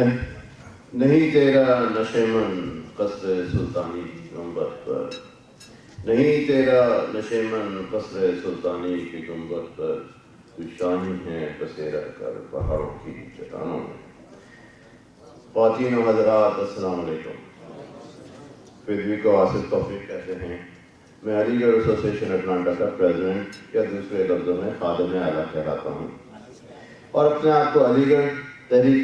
नहीं नहीं तेरा नशेमन कसरे सुल्तानी की गुंबद पर, नहीं तेरा नशेमन कसरे सुल्तानी की गुंबद पर, तू शाही है बसेरा कर पहाड़ों की चट्टानों में। ख्वातीन व हज़रात, अस्सलाम वालेकुम। फिर को आसिफ तौफीक कहते हैं। मैं अलीगढ़ एसोसिएशन अटलांटा का प्रेसिडेंट या दूसरे लफ्ज़ों में खादिम आला कहलाता हूँ और अपने आप को अलीगढ़ तहरीक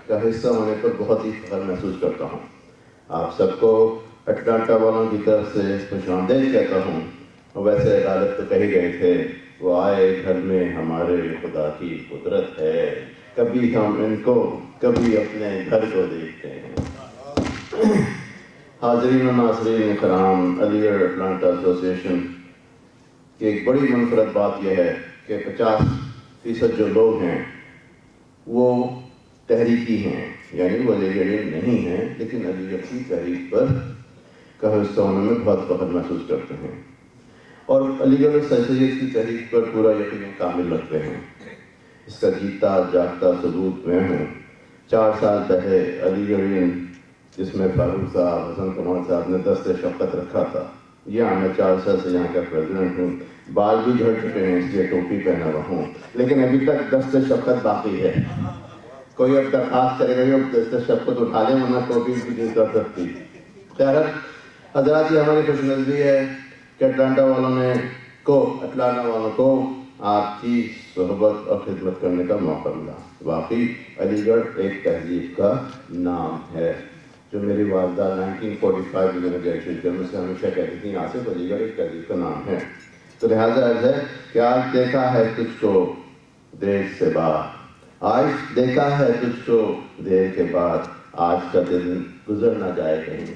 का हिस्सा होने पर बहुत ही फख्र महसूस करता हूँ। आप सबको अटलांटा वालों की तरफ से खुशामदीद कहता हूँ। और वैसे गालिब तो कही गए थे, वो आए घर में हमारे खुदा की कुदरत है, कभी हम इनको कभी अपने घर को देखते हैं। हाज़रीन व नाज़रीन इकराम, अलीगढ़ अटलांटा एसोसिएशन की एक बड़ी मुनफरद बात यह है कि 50% जो लोग हैं वो तहरीकी हैं, यानी वो अलीगढ़ नहीं हैं, लेकिन अलीगढ़ की तहरीक पर का हिस्सा होने में बहुत फख्र महसूस करते हैं और अलीगढ़ एसोसिएशन की तहरीक पर पूरा यकीन कामिल रखते हैं। इसका जीता जागता सबूत मैं हूँ। 4 साल पहले अलीगढ़ जिसमें फारूक साहब, हसन कमाल साहब ने दस्ते शफ़क़त रखा था, यहाँ मैं 4 साल से यहाँ का प्रेसिडेंट हूँ। बाल भी झड़ चुके हैं इसलिए टोपी पहना हुआ हूँ, लेकिन अभी तक दस्ते शफ़क़त बाकी है। कोई अब दरख्वास्त करेगा कि अब दस्ते शफ़क़त उठा लें, वरना टोपी भी नहीं कर सकती। खैर हज़रात, ये हमारी खुशनसीबी है कि अटलांटा वालों को आपकी सोहबत और खिदमत करने का मौका मिला। वाकई अलीगढ़ एक तहजीब का नाम है। जो मेरी वालदा 1945 में ग्रेजुएट कर मुझसे हमेशा कहती थी, आसिफ अलीगढ़ एक तहजीब का नाम है। तो लिहाजा अर्ज़ है कि आज देखा है तुझको देर से बाद, आज देखा है तुझको देर के बाद, आज का दिन गुजर ना जाए कहीं।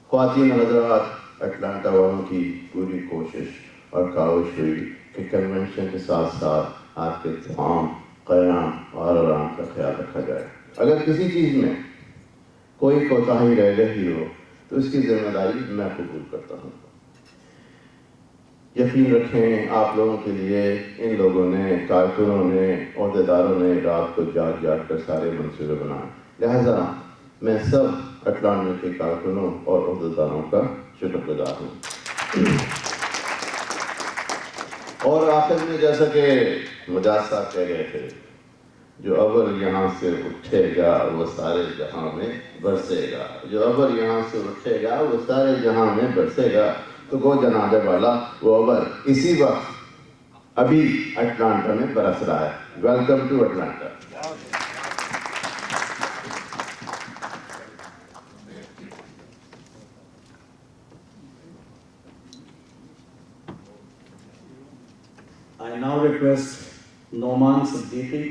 ख्वातीन हज़रात, अटलांटा वालों की पूरी कोशिश और काविश हुई कि कन्वेंशन के साथ साथ आपके तमाम क़याम और आराम का ख्याल रखा जाए। अगर किसी चीज़ में कोई कोताही रह गई हो तो इसकी जिम्मेदारी मैं कबूल करता हूँ। यकीन रखें, आप लोगों के लिए इन लोगों ने, कारकुनों ने, अहदेदारों ने रात को जाग जाग कर सारे मंसूबे बनाए। लिहाजा मैं सब अटलांटा के कारकुनों और अहदेदारों का शुक्रगुजार हूँ। और आखिर में जैसा कि मुजाहिद साहब कह गए थे, जो अबर यहाँ से उठेगा वो सारे जहां में बरसेगा, जो अबर यहाँ से उठेगा वो सारे जहां में बरसेगा। तो वो जनाबे वाला वो अबर इसी वक्त अभी अटलांटा में बरस रहा है। Welcome to Atlanta. I now request Noman Siddiqui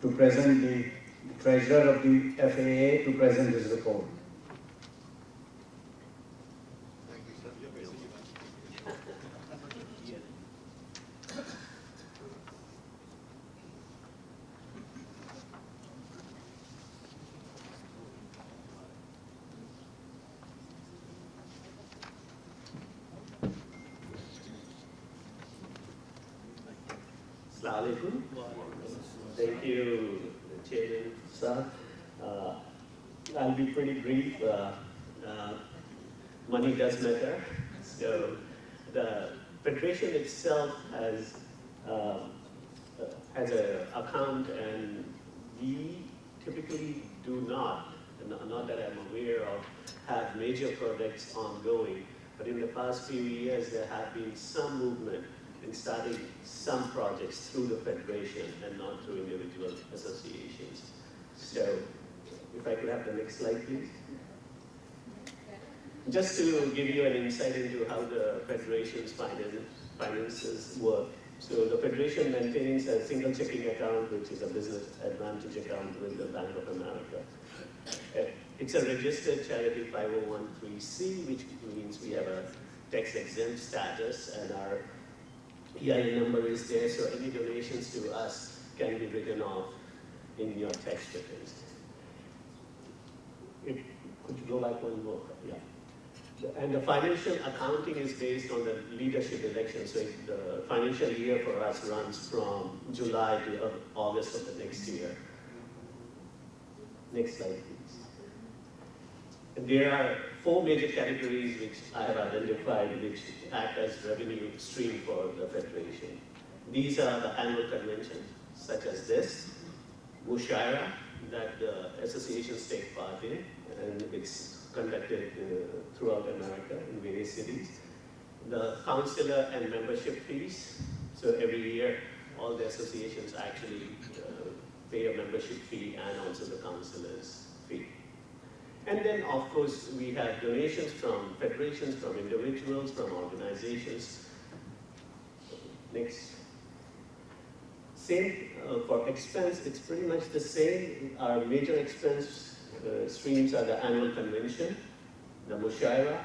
to present the Treasurer of the FAA to present his report. Assalamualaikum. Thank you, Chairman sir. I'll be pretty brief. Money does matter. So the Federation itself has an account, and we typically do not that I'm aware of, have major projects ongoing. But in the past few years, there have been some movement in starting some projects through the Federation and not through individual associations. So, if I could have the next slide, please. Just to give you an insight into how the Federation's finances work. So, the Federation maintains a single checking account, which is a business advantage account with the Bank of America. It's a registered charity 501(c), which means we have a tax-exempt status, and our EIN number is there, so any donations to us can be written off in your tax returns. Could you go back one more? Yeah. And the financial accounting is based on the leadership election. So the financial year for us runs from July to August of the next year. Next slide, please. And there are 4 major categories which I have identified which act as revenue stream for the Federation. These are the annual conventions, such as this, Mushaira, that the associations take part in, and it's conducted throughout America in various cities. The counselor and membership fees, so every year all the associations actually pay a membership fee and also the counselor's fee. And then, of course, we have donations from federations, from individuals, from organizations. Next. Same for expense, it's pretty much the same. Our major expense streams are the annual convention, the Mushaira,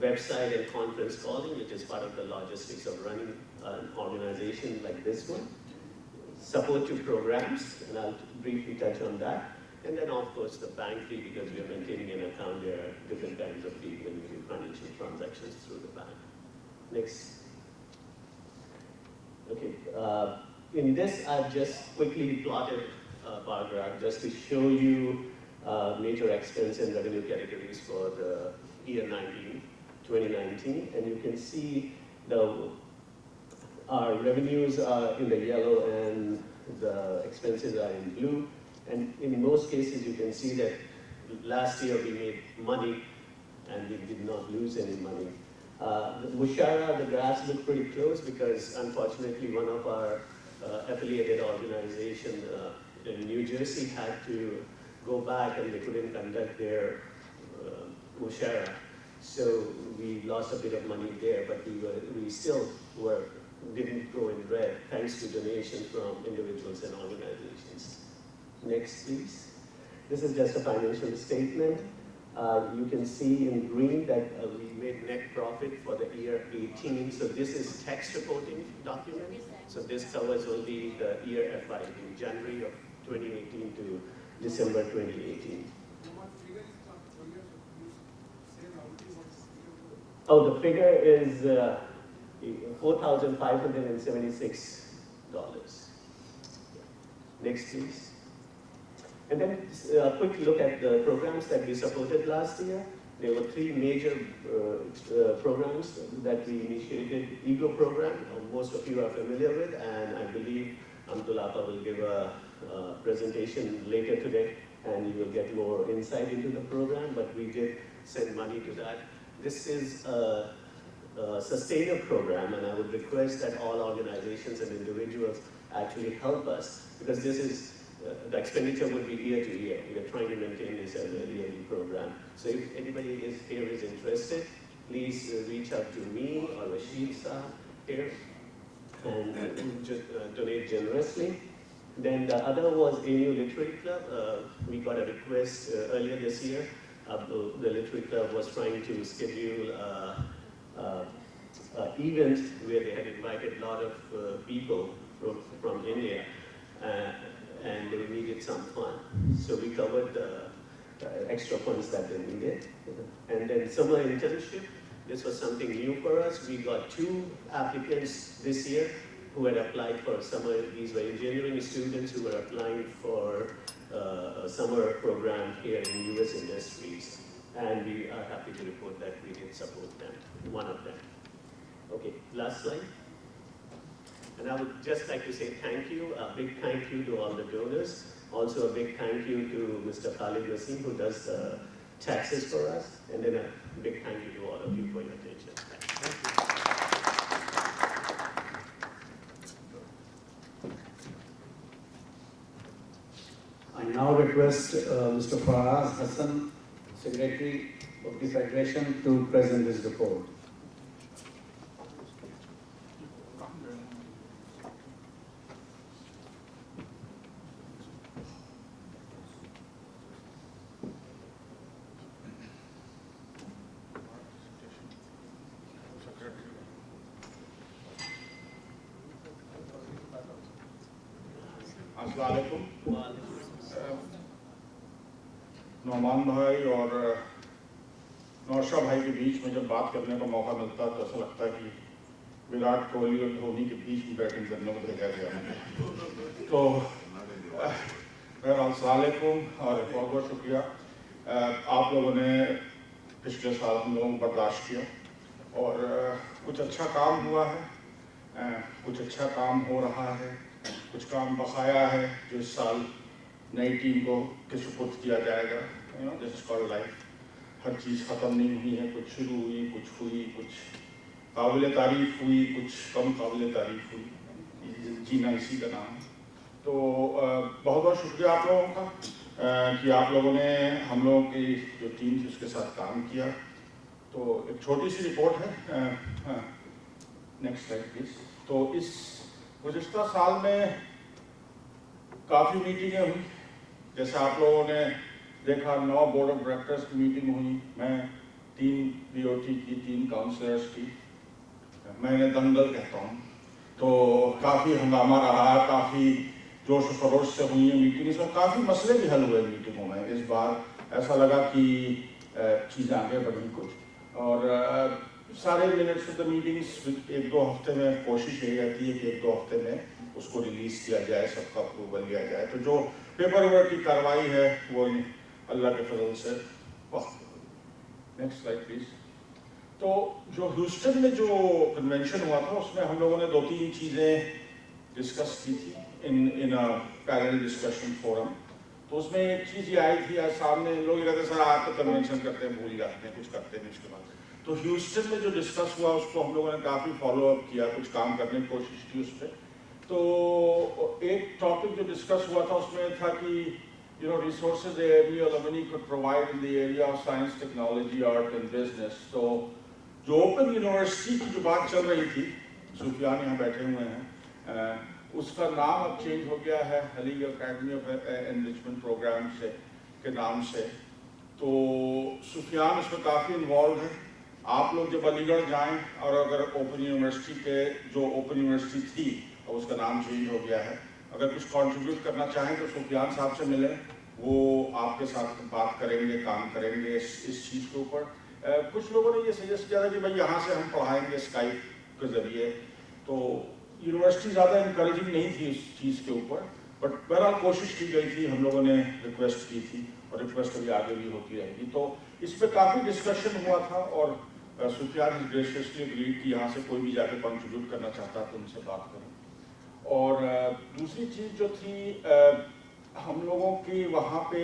website and conference calling, which is part of the logistics of running an organization like this one. Support to programs, and I'll briefly touch on that. And then, of course, the bank fee, because we are maintaining an account, there are different kinds of fees when we do financial transactions through the bank. Next. Okay. In this, I've just quickly plotted a bar graph just to show you major expense and revenue categories for the year 2019. And you can see our revenues are in the yellow and the expenses are in blue. And in most cases, you can see that last year we made money and we did not lose any money. The Mushaira, the graphs look pretty close because unfortunately one of our affiliated organization in New Jersey had to go back and they couldn't conduct their Mushaira. So we lost a bit of money there, but we still didn't go in red thanks to donations from individuals and organizations. Next, please. This is just a financial statement. You can see in green that we made net profit for the year 18. So this is tax reporting document. So this covers only the year FY, in January of 2018 to December 2018. Oh, the figure is $4,576. Next, please. And then a quick look at the programs that we supported last year. There were 3 major programs that we initiated. EGO program, most of you are familiar with, and I believe Amtulapa will give a presentation later today, and you will get more insight into the program, but we did send money to that. This is a sustainer program, and I would request that all organizations and individuals actually help us, because this is the expenditure would be year to year. We are trying to maintain this as a yearly program. So if anybody here is interested, please reach out to me or Rashid here and donate generously. Then the other was ANU Literary Club. We got a request earlier this year. The Literary Club was trying to schedule an event where they had invited a lot of people from India. And they needed some fund. So we covered the extra funds that they needed. And then summer internship, this was something new for us. We got 2 applicants this year who had applied for summer. These were engineering students who were applying for a summer program here in US industries. And we are happy to report that we did support them, one of them. Okay, last slide. And I would just like to say thank you, a big thank you to all the donors. Also a big thank you to Mr. Khalid Naseem, who does the taxes for us. And then a big thank you to all of you for your attention. Thank you. I now request Mr. Faraz Hassan, Secretary of the Federation, to present his report. Nauman भाई और nausea भाई के बीच में जब बात करने का मौका मिलता है तो ऐसा लगता है कि विराट कोहली और धोनी के बीच में बैटिंग करने को भेजा गया। तो बहरहाल अस्सलाम वालेकुम और बहुत बहुत शुक्रिया। आप लोगों ने पिछले साल हम लोगों को बर्दाश्त किया और कुछ अच्छा काम हुआ है, कुछ अच्छा काम हो रहा है, कुछ काम बकाया है जो इस साल नई टीम को सुपुर्द किया जाएगा। This is called life. हर चीज़ ख़त्म नहीं हुई है, कुछ शुरू हुई, कुछ काबिल तारीफ़ हुई, कुछ कम काबिल तारीफ़ हुई। जीना इसी का नाम है। तो बहुत बहुत शुक्रिया आप लोगों का कि आप लोगों ने हम लोगों की जो टीम थी उसके साथ काम किया। तो एक छोटी सी रिपोर्ट है, नेक्स्ट स्लाइड प्लीज़। तो इस गुज़िश्ता साल में काफ़ी मीटिंगें हुई। जैसे आप लोगों ने देखा 9 बोर्ड ऑफ डायरेक्टर्स की मीटिंग हुई, मैं 3 BOT की, 3 काउंसलर्स की, मैं इन्हें दंगल कहता हूँ। तो काफ़ी हंगामा रहा, काफ़ी जोश व खरोश से हुई है मीटिंग। इसमें काफ़ी मसले भी हल हुए मीटिंगों में। इस बार ऐसा लगा कि चीज़ें आगे बढ़ी कुछ। और सारे मिनट्स ऑफ द मीटिंग्स 1-2 हफ्ते में कोशिश यही रहती है कि 1-2 हफ्ते में उसको रिलीज़ किया जाए, सबका अप्रूवल लिया जाए। तो जो पेपर वर्क की कार्रवाई है वो अल्लाह के फजल से वक्त। Next slide please. तो जो ह्यूस्टन में जो कन्वेंशन हुआ था उसमें हम लोगों ने 2-3 चीज़ें डिस्कस की थी इन अ पैनल डिस्कशन फोरम। तो उसमें एक चीज़ ये आई थी, आज सामने लोग ये कहते सर आप तो कन्वेंशन करते हैं, भूल जाते हैं, कुछ करते हैं उसके बाद। तो ह्यूस्टन में जो डिस्कस हुआ उसको हम लोगों ने काफ़ी फॉलोअप किया, कुछ काम करने की कोशिश की उस पर। तो एक टॉपिक जो डिस्कस हुआ था उसमें था कि resources the AMU alumni could provide in the area of science, technology, art and business. तो जो ओपन यूनिवर्सिटी की जो बात चल रही थी, सुफियान यहाँ बैठे हुए हैं, उसका नाम अब चेंज हो गया है Aligarh Academy of Enrichment Program से के नाम से। तो सुफियान इसमें काफ़ी इन्वॉल्व है। आप लोग जब अलीगढ़ जाएं और अगर ओपन यूनिवर्सिटी के जो ओपन यूनिवर्सिटी थी और उसका नाम चेंज हो गया है, अगर कुछ कंट्रीब्यूट करना चाहें तो सुफियान साहब से मिलें, वो आपके साथ बात करेंगे, काम करेंगे इस चीज़ के ऊपर। कुछ लोगों ने ये सजेस्ट किया था कि भाई यहाँ से हम पढ़ाएंगे स्काइप के ज़रिए। तो यूनिवर्सिटी ज़्यादा इंकरेजिंग नहीं थी इस चीज़ के ऊपर, बट बहरहाल कोशिश की गई थी, हम लोगों ने रिक्वेस्ट की थी और रिक्वेस्ट अभी आगे भी होती रहेगी। तो इस पर काफ़ी डिस्कशन हुआ था और सुफियान ग्रेशियसली एग्रीड कि यहाँ से कोई भी जाके कंट्रीब्यूट करना चाहता तो उनसे बात करें। और दूसरी चीज़ जो थी, हम लोगों की वहाँ पे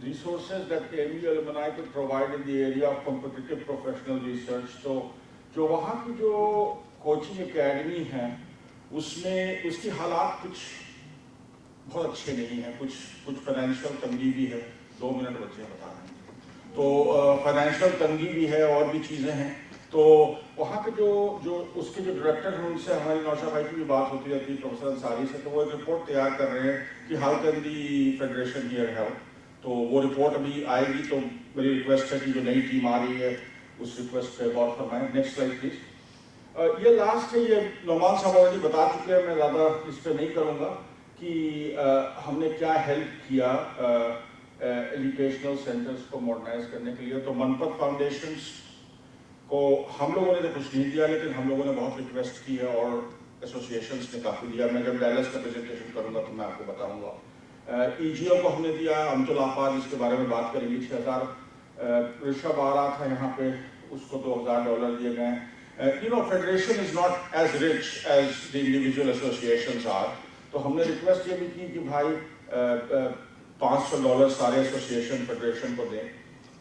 resources that AMU alumni could provide in the area of competitive professional research। तो जो वहाँ की जो कोचिंग एकेडमी है उसमें उसकी हालात कुछ बहुत अच्छे नहीं हैं, कुछ फाइनेंशियल तंगी भी है। 2 मिनट बच्चे बता रहे हैं। तो फाइनेंशियल तंगी भी है और भी चीज़ें हैं। तो वहाँ के जो उसके जो डायरेक्टर हैं उनसे हमारी नौशा भाई की भी बात होती रहती है, प्रोफेसर अंसारी से। तो वो एक रिपोर्ट तैयार कर रहे हैं कि how can the federation here help. तो वो रिपोर्ट अभी आएगी। तो मेरी रिक्वेस्ट है कि जो नई टीम आ रही है उस रिक्वेस्ट पे गौर फरमाएं। Next slide please. ये लास्ट है, ये नौमान साहब ऑलरेडी बता चुके हैं, मैं ज़्यादा इस पर नहीं करूँगा कि हमने क्या हेल्प किया एजुकेशनल सेंटर्स को मॉडर्नाइज करने के लिए। तो मनपत फाउंडेशंस को हम लोगों ने तो कुछ नहीं दिया, लेकिन हम लोगों ने बहुत रिक्वेस्ट की है और एसोसिएशंस ने काफ़ी दिया। मैं जब डैलस का प्रेजेंटेशन करूँगा तो मैं आपको बताऊँगा। EGO को हमने दिया, अमतुल आफाज जिसके बारे में बात करेंगे, 6000। ऋषभ आ रहा था यहाँ पे, उसको $2000 दिए गए। Federation is not as rich as the individual associations are. तो हमने रिक्वेस्ट ये भी की कि भाई $500 सारे एसोसिएशन फेडरेशन को दें।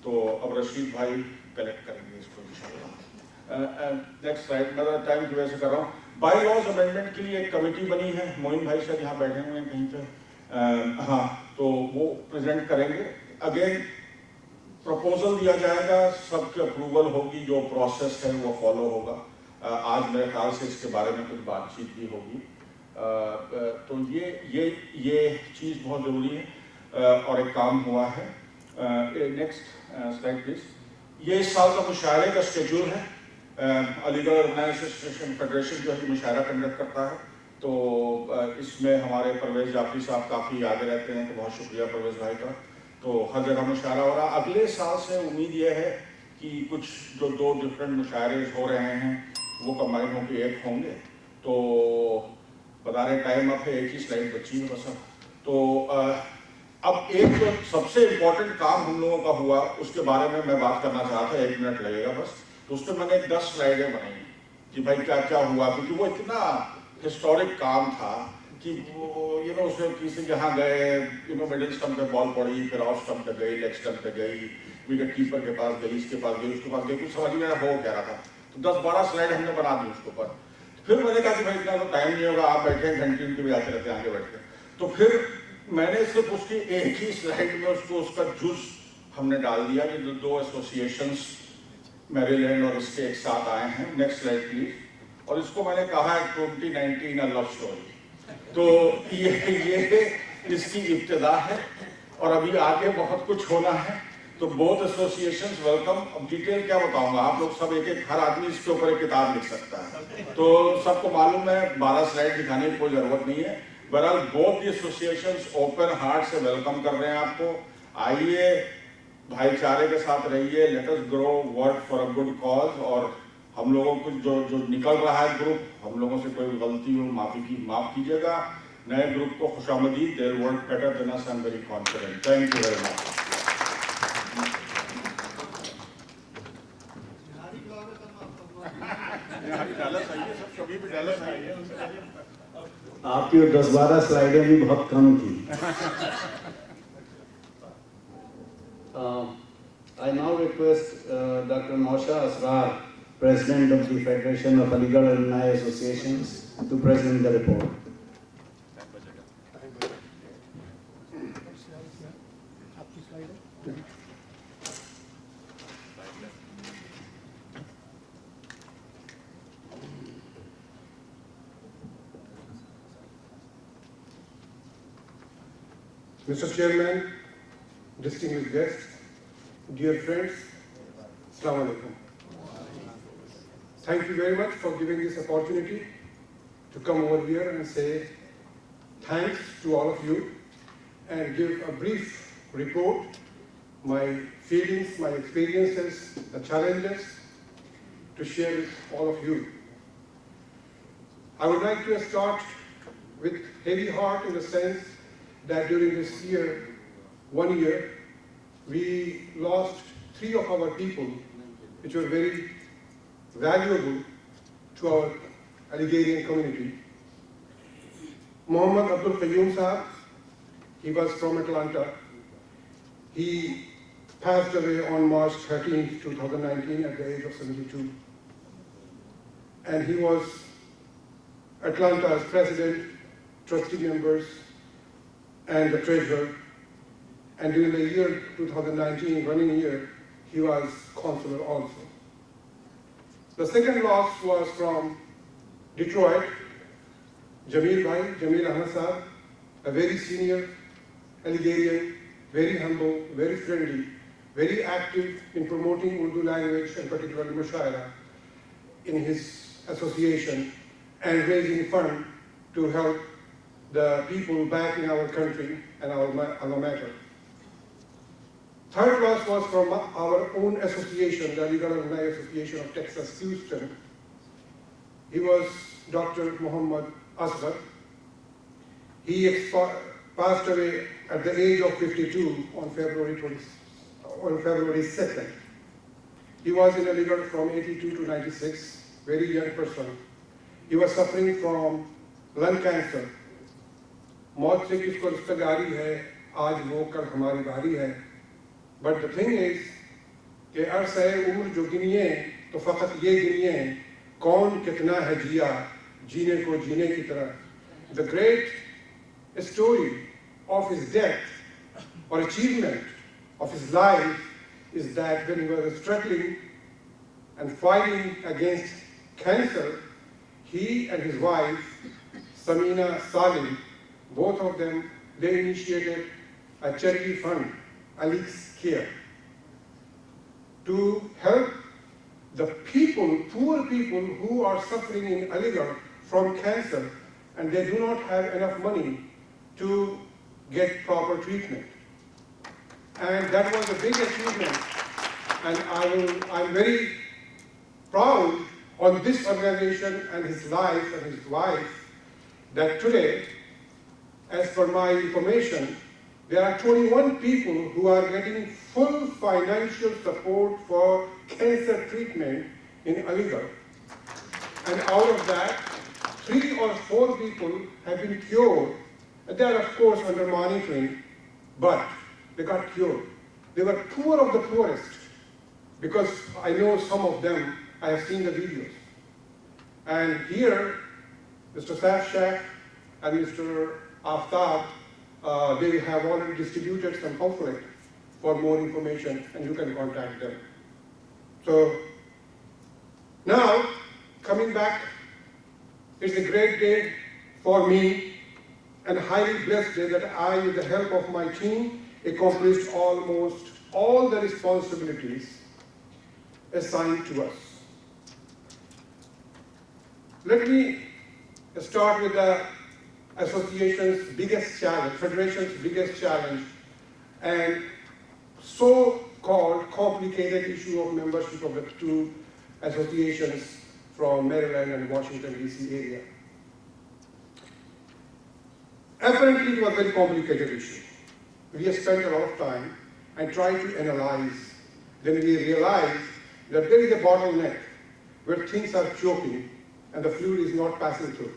तो अब रशीद भाई कलेक्ट करेंगे इसको इंशाल्लाह। Next slide. मैं टाइम की वजह से कर रहा हूँ। बाई लॉज अमेंडमेंट के लिए एक कमेटी बनी है, मोइन भाई शायद यहाँ बैठे हुए हैं कहीं पे। हाँ, तो वो प्रेजेंट करेंगे। अगेन प्रपोजल दिया जाएगा, सबके अप्रूवल होगी, जो प्रोसेस है वो फॉलो होगा। आज मेरे ख्याल से इसके बारे में कुछ बातचीत भी होगी। तो ये चीज़ बहुत ज़रूरी है और एक काम हुआ है। Next slide please. ये इस साल का मुशायरे का शेड्यूल है। अलीगढ़ अलुमनाई एसोसिएशन फेडरेशन जो है मुशायरा कंडक्ट करता है। तो इसमें हमारे परवेज जाफरी साहब काफ़ी आगे रहते हैं, तो बहुत शुक्रिया परवेज भाई का। तो हर जगह मुशायरा हो रहा। अगले साल से उम्मीद ये है कि कुछ जो 2 डिफरेंट मुशायरे हो रहे हैं वो कंबाइन होकर एक होंगे। तो बता रहे टाइम अब है, एक ही स्लाइड बची है बस। तो अब एक जो सबसे इम्पोर्टेंट काम हम लोगों का हुआ उसके बारे में मैं बात करना चाहता था, 1 मिनट लगेगा बस। तो उसमें मैंने 10 स्लाइडें बनाई कि भाई क्या क्या हुआ, क्योंकि वो इतना हिस्टोरिक काम था कि वो उसमें किसी जहाँ गए, मिडिल स्टंप पे बॉल पड़ी, फिर ऑफ स्टंप पे गई, लेग स्टंप पे गई, विकेट कीपर के पास गई, इसके पास गई, उसके पास गई, कुछ समझ में हो क्या रहा था। तो 10-12 स्लाइड हमने बना दी उसके ऊपर। फिर मैंने कहा कि भाई इतना तो टाइम नहीं होगा, आप बैठे घंटे भी आते रहते हैं आगे बैठ के। तो फिर मैंने सिर्फ उसकी एक ही स्लाइड में उसका जूस हमने डाल दिया कि जो 2 एसोसिएशंस मैरीलैंड और इसके एक साथ आए हैं। Next slide please. और इसको मैंने कहा है 2019 अ लव स्टोरी। तो ये इसकी इब्तिदा है और अभी आगे बहुत कुछ होना है। तो बोथ एसोसिएशंस वेलकम। अब डिटेल क्या बताऊंगा, आप लोग सब एक हर आदमी इसके ऊपर एक किताब लिख सकता है। तो सबको मालूम है, 12 स्लाइड दिखाने की कोई जरूरत नहीं है। बहरहाल बोथ एसोसिएशंस ओपन हार्ट से वेलकम कर रहे हैं आपको। आइए, भाईचारे के साथ रहिए, let us grow, work for a good cause. और हम लोगों को जो निकल रहा है ग्रुप, हम लोगों से कोई गलती हो माफ कीजिएगा। नए ग्रुप को खुशामदीद। They will work better than us, I am very confident. Thank you very much. आपकी 10-12 स्लाइडें भी बहुत कम थी। I now request Dr. Mausha Asrar, President of the Federation of Aligarh Alumni Associations, to present the report. Mr. Chairman, distinguished guests, dear friends, Assalamu alaikum. Thank you very much for giving this opportunity to come over here and say thanks to all of you and give a brief report, my feelings, my experiences, the challenges to share with all of you. I would like to start with heavy heart in the sense that during this year, 1 year, we lost 3 of our people, which were very valuable to our Aligarhian community. Muhammad Abdul Qayyum Sahab, he was from Atlanta. He passed away on March 13, 2019 at the age of 72. And he was Atlanta's president, trustee members, and the treasurer. And during the year 2019, running year, he was consular also. The second loss was from Detroit, Jamil Ahmed Sahab, a very senior Aligarhian, very humble, very friendly, very active in promoting Urdu language and particularly Mushaira in his association and raising fund to help the people back in our country and our alma mater. Third loss was from our own association, the Aligarh Alumni Association of Texas, Houston. He was Dr. Muhammad Asghar. He passed away at the age of 52 on February 2nd. He was in Aligarh from 82 to 96, very young person. He was suffering from lung cancer. मौत से किसको रिश्तेदारी है, आज वो कल हमारी बारी है। बट द थिंग इज कि अरसे उम्र जो गिनिए तो फ़कत ये गिनिए कौन कितना है जिया, जीने को जीने की तरह। The great story of his death और achievement of his life is that when he was struggling and fighting against cancer, he and his wife, Samina Salim, both of them, they initiated a charity fund, Ali's Care, to help the people, poor people who are suffering in Aligarh from cancer and they do not have enough money to get proper treatment. And that was a big achievement. And I'm very proud on this organization and his life and his wife that today, as per my information, there are 21 people who are getting full financial support for cancer treatment in Aligarh. And out of that, 3 or 4 people have been cured. They are, of course, under monitoring, but they got cured. They were poor of the poorest, because I know some of them, I have seen the videos. And here, Mr. Safshak and Mr. Aftab, they have already distributed some pamphlet for more information, and you can contact them. So, now, coming back, it's a great day for me, and a highly blessed day that I, with the help of my team, accomplished almost all the responsibilities assigned to us. Let me start with the association's biggest challenge, federation's biggest challenge, and so-called complicated issue of membership of the 2 associations from Maryland and Washington, D.C. area. Apparently, it was a very complicated issue. We have spent a lot of time and tried to analyze. Then we realized that there is a bottleneck where things are choking and the fluid is not passing through.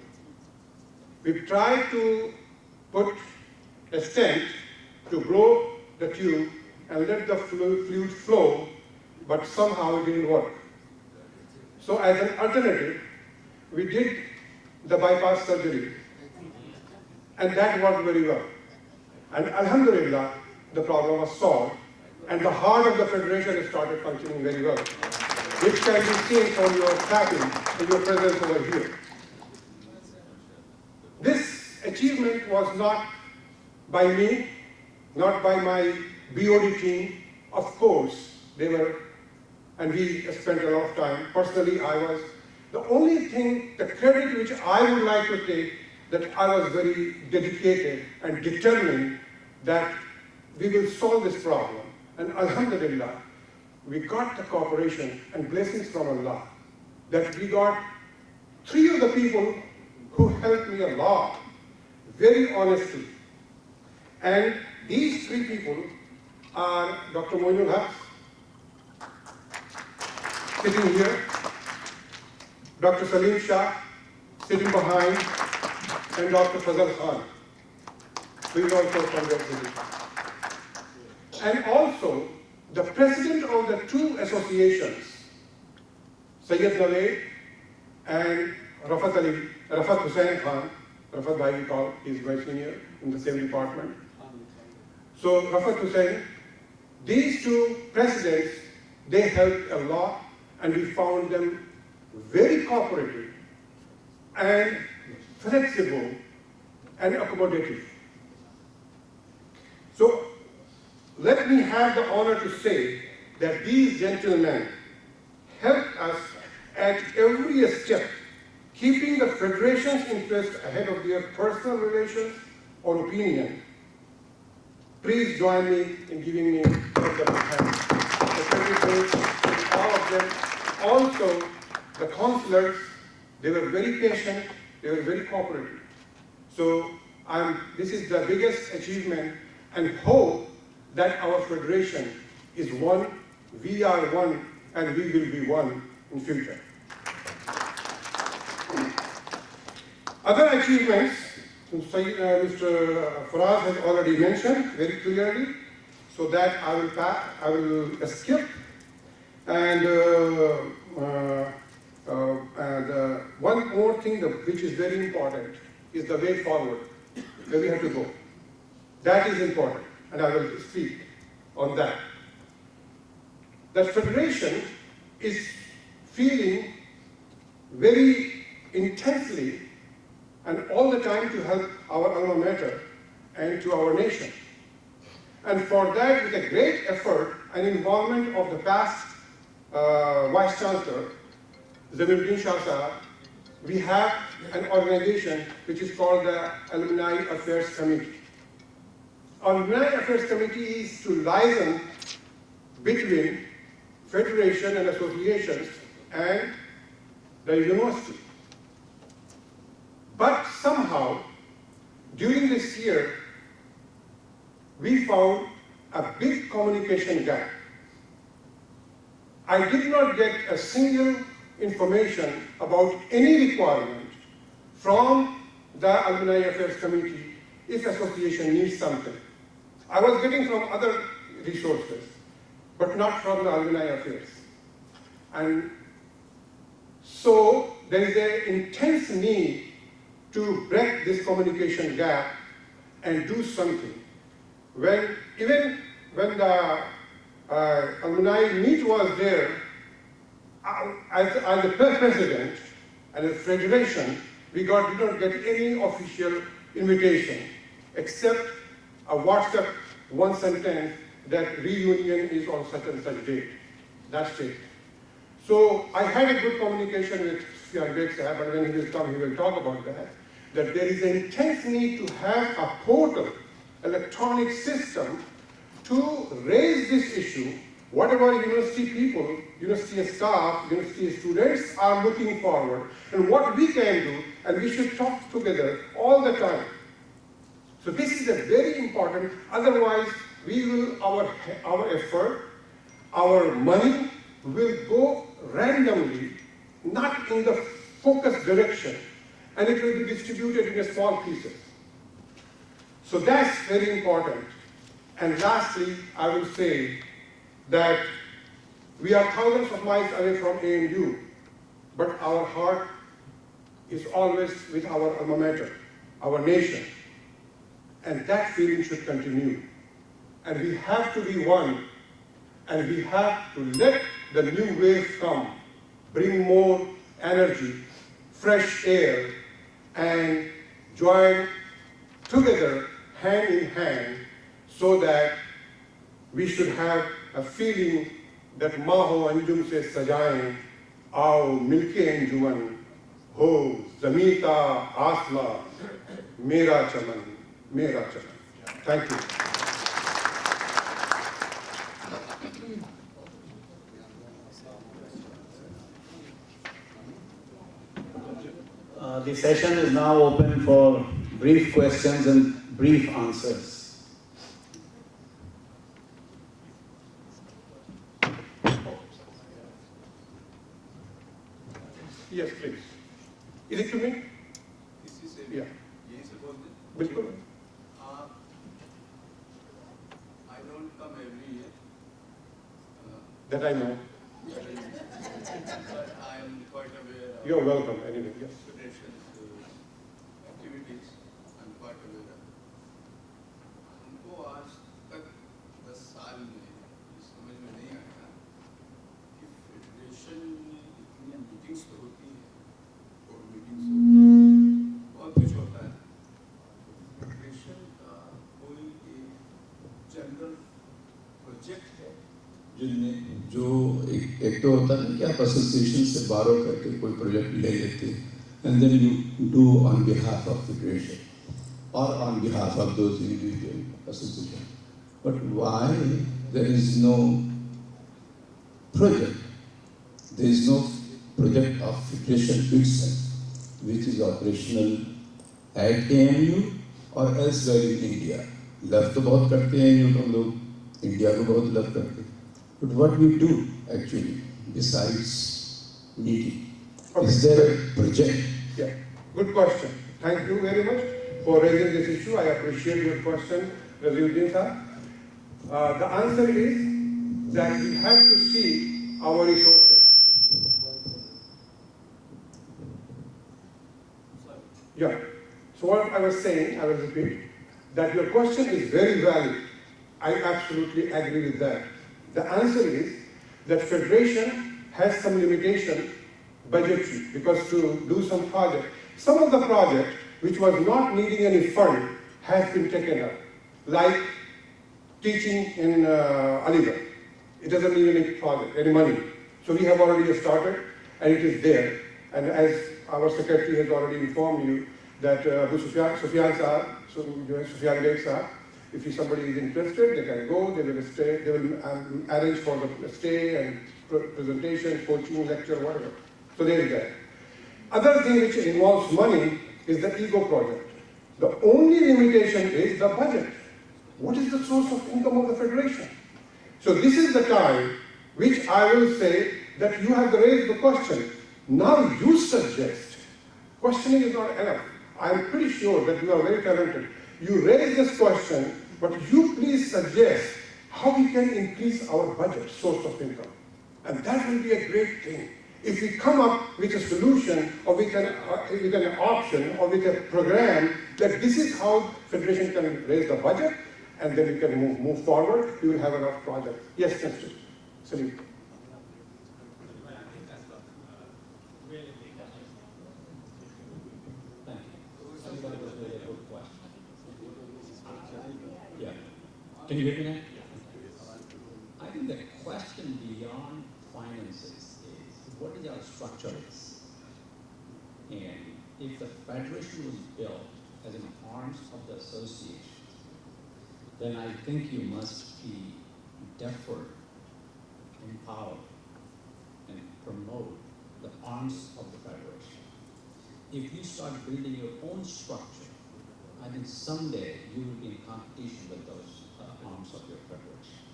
We've tried to put a stent to blow the tube and let the fluid flow, but somehow it didn't work. So as an alternative, we did the bypass surgery, and that worked very well. And Alhamdulillah, the problem was solved, and the heart of the federation started functioning very well, which can be seen from your clapping and your presence over here. This achievement was not by me, not by my BOD team. Of course, they were, and we spent a lot of time. Personally, I was, the only thing, the credit which I would like to take, that I was very dedicated and determined that we will solve this problem. And Alhamdulillah, we got the cooperation and blessings from Allah, that we got 3 of the people who helped me a lot, very honestly. And these 3 people are Dr. Moinul Haq, sitting here, Dr. Salim Shah, sitting behind, and Dr. Fazal Khan. We will also congratulate. And also, the president of the 2 associations, Sayyid Nawed and Rafat Hussain Khan, Rafat Bhai we call, he is my senior in the same department. So Rafat Hussain, these 2 presidents, they helped a lot, and we found them very cooperative and flexible and accommodative. So let me have the honor to say that these gentlemen helped us at every step, keeping the federation's interest ahead of their personal relations or opinion. Please join me in giving me a hand. The secretaries, all of them. Also, the counselors, they were very patient, they were very cooperative. So this is the biggest achievement, and hope that our federation is one, we are one, and we will be one in future. Other achievements, Mr. Faraz has already mentioned very clearly, so that I will skip. And one more thing which is very important is the way forward, where we have to go. That is important, and I will speak on that. The federation is feeling very intensely and all the time to help our alma mater and to our nation. And for that, with a great effort and involvement of the past Vice Chancellor, Zamiruddin Shah Sahab, we have an organization which is called the Alumni Affairs Committee. Alumni Affairs Committee is to liaison between federation and associations and the university. But somehow, during this year, we found a big communication gap. I did not get a single information about any requirement from the Alumni Affairs Committee if association needs something. I was getting from other resources, but not from the Alumni Affairs. And so there is an intense need to break this communication gap and do something. Even when the alumni meet was there, as the president and the federation, we did not get any official invitation except a WhatsApp one sentence that reunion is on such and such date. That's it. So I had a good communication with Sufyan Beg Sahab, and when he will come, he will talk about that there is an intense need to have a portal, electronic system to raise this issue, whatever university people, university staff, university students are looking forward, and what we can do, and we should talk together all the time. So this is a very important, otherwise we will, our effort, our money will go randomly, not in the focused direction, and it will be distributed in small pieces. So that's very important. And lastly, I will say that we are thousands of miles away from AMU, but our heart is always with our alma mater, our nation. And that feeling should continue. And we have to be one, and we have to let the new wave come, bring more energy, fresh air, and join together hand in hand so that we should have a feeling that Maho Anjum se sajaye, Aao milke anjuman, ho zamita asla, mera chaman, mera chaman. Thank you. The session is now open for brief questions and brief answers. Yes, please. Is it to me? Yeah. Bilkul. I don't come every year. That I know. But I am quite aware of You're welcome, anyway, yes. federation's activities. I'm quite aware of. हमको आज तक 10 साल में ये समझ में नहीं आया कि फेडरेशन में इतनी मीटिंग्स तो होती हैं, बोर्ड मीटिंग्स होती हैं, बहुत कुछ होता है। फेडरेशन का कोई एक जनरल प्रोजेक्ट है जिनमें जो एक तो होता है कि आप एसोसिएशन से बारो करके कोई प्रोजेक्ट ले लेते हैं and then you do on behalf of federation और on behalf of those individual association, but why there is no project, there is no project of federation itself which is operational at AMU और elsewhere in India. Love तो बहुत करते हैं AMU को लोग, India को बहुत लव करते हैं, but what we do actually besides meeting? Okay. Is there a project? Yeah, good question. Thank you very much for raising this issue. I appreciate your question, Raziuddin sir. The answer is that we have to see our resources. Yeah. So what I was saying, I will repeat, that your question is very valid. I absolutely agree with that. The answer is that federation has some limitation budgetary, because to do some project, some of the project which was not needing any fund has been taken up, like teaching in Aligarh. It doesn't need any project, any money. So we have already started, and it is there. And as our secretary has already informed you that Abu Sufyan Beg Sahab, If somebody is interested, they can go, they will stay, they will arrange for the stay and presentation, coaching, lecture, whatever. So there is that. Other thing which involves money is the ego project. The only limitation is the budget. What is the source of income of the federation? So this is the time which I will say that you have raised the question. Now you suggest. Questioning is not enough. I am pretty sure that you are very talented. You raise this question, but you please suggest how we can increase our budget, source of income. And that will be a great thing. If we come up with a solution or with an option or with a program that this is how Federation can raise the budget, and then we can move forward, we will have enough projects. Yes, Mr. Salim. Yeah. Can you hear me now? I think the question beyond finances is what is our structure is. And if the federation was built as an arms of the association, then I think you must be deferred, empowered, and promote the arms of the federation. If you start building your own structure, I think someday you will be in competition with those arms of your federation.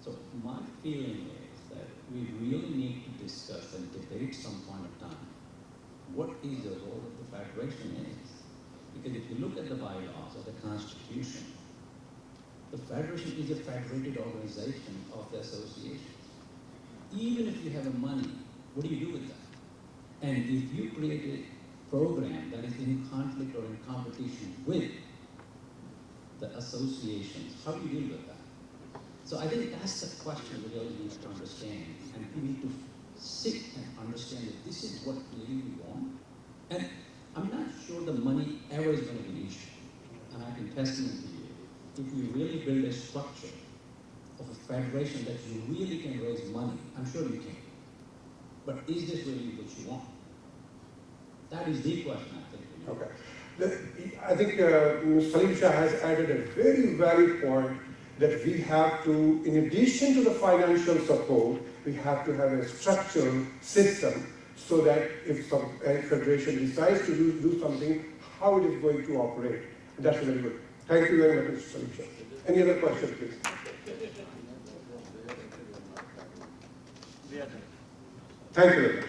So my feeling is that we really need to discuss and debate some point of time what is the role of the federation is. Because if you look at the bylaws of the Constitution, the federation is a federated organization of the association. Even if you have the money, what do you do with that? And if you create a program that is in conflict or in competition with the associations, how do you deal with that? So I think that's the question we really need to understand, and we need to sit and understand that this is what really we want. And I'm not sure the money ever is going to be an issue. And I can testament to you, if we really build a structure of a federation that you really can raise money, I'm sure you can. But is this really what you want? That is the question, I think. Okay. I think Ms. Salim Shah has added a very valid point that we have to, in addition to the financial support, we have to have a structural system so that if a federation decides to do something, how it is going to operate. And that's very good. Thank you very much, Mr. Salim Shah. Any other questions, please? Thank you very much.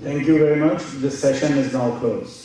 Thank you very much. This session is now closed.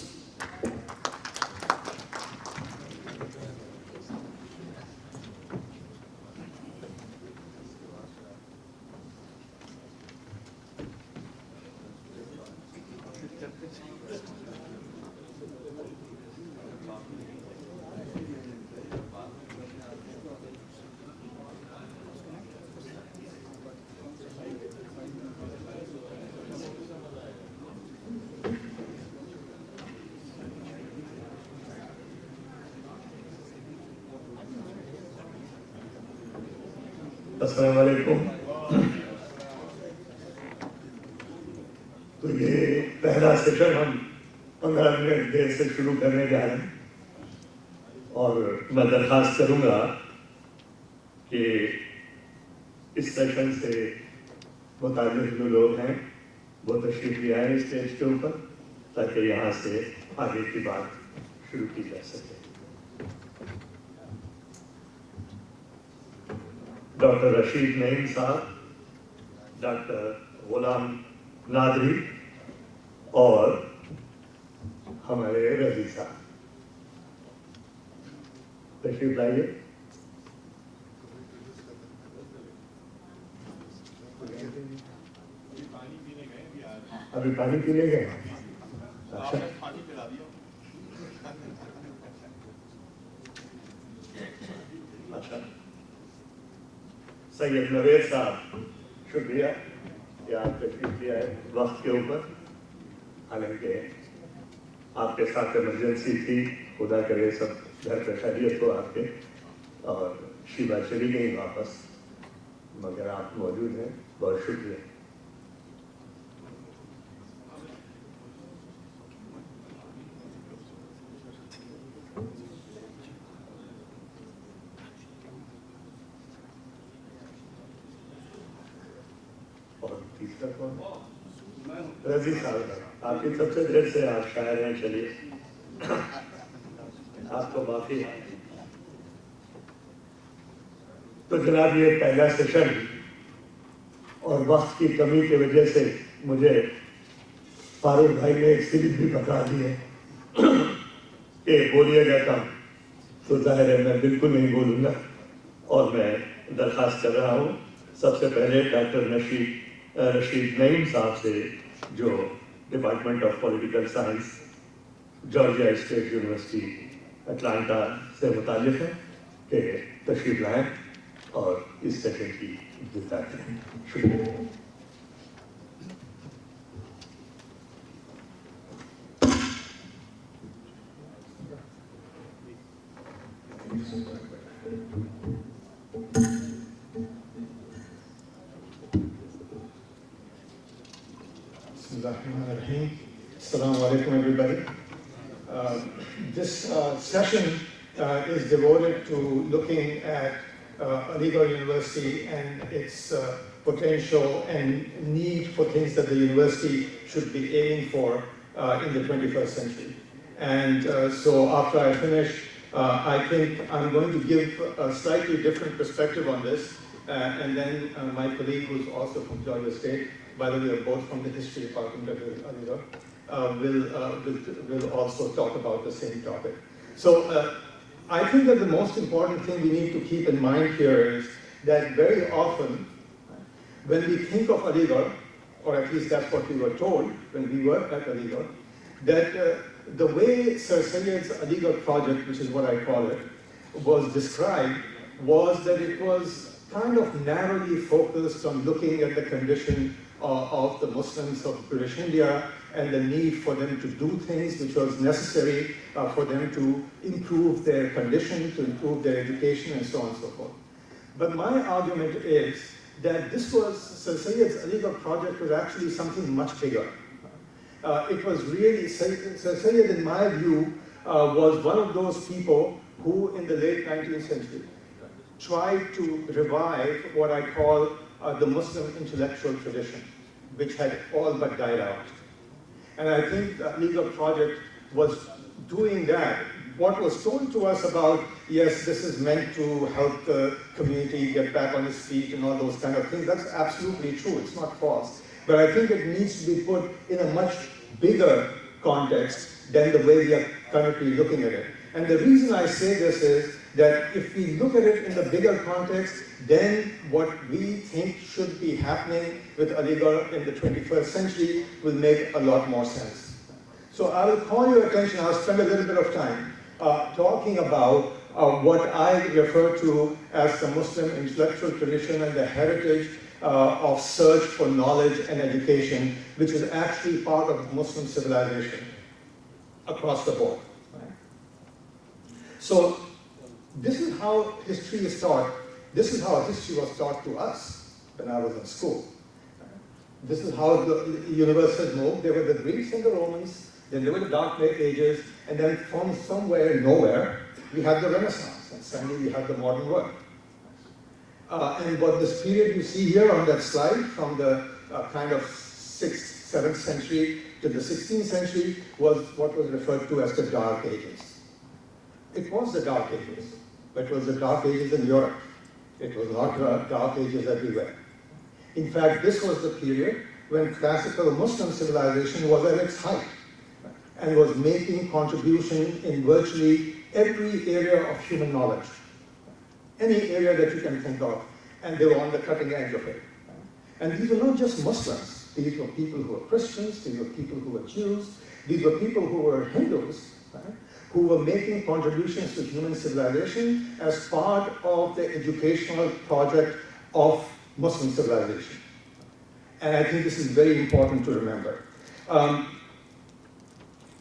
अस्सलाम वालेकुम। तो ये पहला session हम 15 minute देर से शुरू करने जा रहे हैं और मैं दरख्वास्त करूंगा कि इस सेशन से मुताल्लिक़ जो लोग हैं वो तशरीफ़ ले आए स्टेज के ऊपर ताकि यहाँ से आगे की बात शुरू की जा सके। डॉक्टर रशीद नईम साहब, डॉक्टर गुलाम नादरी और हमारे रजी साहब तशरीफ लाइए। अभी पानी पीने गए? अच्छा, अच्छा। सैयद नवेद साहब, शुक्रिया कि आप तशरीफ ले आए वक्त के ऊपर। हालांकि आपके साथ इमरजेंसी थी, खुदा करे सब घर पे खैरियत हो आपके, और शिवा चली गई वापस, मगर आप मौजूद हैं, बहुत शुक्रिया। रजी साहब, आपकी सबसे देर से आप शायर हैं, चलिए आपको माफी है। तो जनाब, ये पहला सेशन और वक्त की कमी की वजह से मुझे फारूक भाई ने एक सीरीज भी बता दी है कि बोलिएगा कम, तो जाहिर है मैं बिल्कुल नहीं बोलूँगा। और मैं दरख्वास्त कर रहा हूँ सबसे पहले डॉक्टर रशीद नईम साहब से, जो department of political science Georgia state university Atlanta से मुताल्लिक़ है, कि तशरीफ लाएँ और इस सेशन की इब्तिदा करें। शुक्रिया। Assalamu alaikum, everybody. This session is devoted to looking at Aligarh University and its potential and need for things that the university should be aiming for in the 21st century. And so after I finish, I think I'm going to give a slightly different perspective on this. And then my colleague, who's also from Georgia State, by the way, we're both from the history department at Aligarh, will also talk about the same topic. So I think that the most important thing we need to keep in mind here is that very often, when we think of Aligarh, or at least that's what we were told when we were at Aligarh, that the way Sir Sayyid's Aligarh project, which is what I call it, was described, was that it was kind of narrowly focused on looking at the condition of the Muslims of British India and the need for them to do things which was necessary for them to improve their condition, to improve their education, and so on and so forth. But my argument is that this was, Sir Sayyid's Aligarh project was actually something much bigger. It was really, Sir Sayyid, in my view, was one of those people who in the late 19th century tried to revive what I call the Muslim intellectual tradition, which had all but died out. And I think the Aligarh project was doing that. What was told to us about, yes, this is meant to help the community get back on its feet and all those kind of things, that's absolutely true, it's not false. But I think it needs to be put in a much bigger context than the way we are currently looking at it. And the reason I say this is that if we look at it in the bigger context, then what we think should be happening with Aligarh in the 21st century will make a lot more sense. So I will call your attention, I'll spend a little bit of time talking about what I refer to as the Muslim intellectual tradition and the heritage of search for knowledge and education, which is actually part of Muslim civilization across the board. Right? So this is how history is taught. This is how history was taught to us when I was in school. This is how the universes moved. There were the Greeks and the Romans, then there were the Dark Ages, and then from somewhere, nowhere, we had the Renaissance, and suddenly we had the modern world. And what this period you see here on that slide, from the kind of 6th, 7th century to the 16th century, was what was referred to as the Dark Ages. It was the Dark Ages, but it was the Dark Ages in Europe. It was not the Dark Ages everywhere. In fact, this was the period when classical Muslim civilization was at its height and was making contribution in virtually every area of human knowledge, any area that you can think of, and they were on the cutting edge of it. And these were not just Muslims. These were people who were Christians, these were people who were Jews, these were people who were Hindus, right? Who were making contributions to human civilization as part of the educational project of Muslim civilization. And I think this is very important to remember.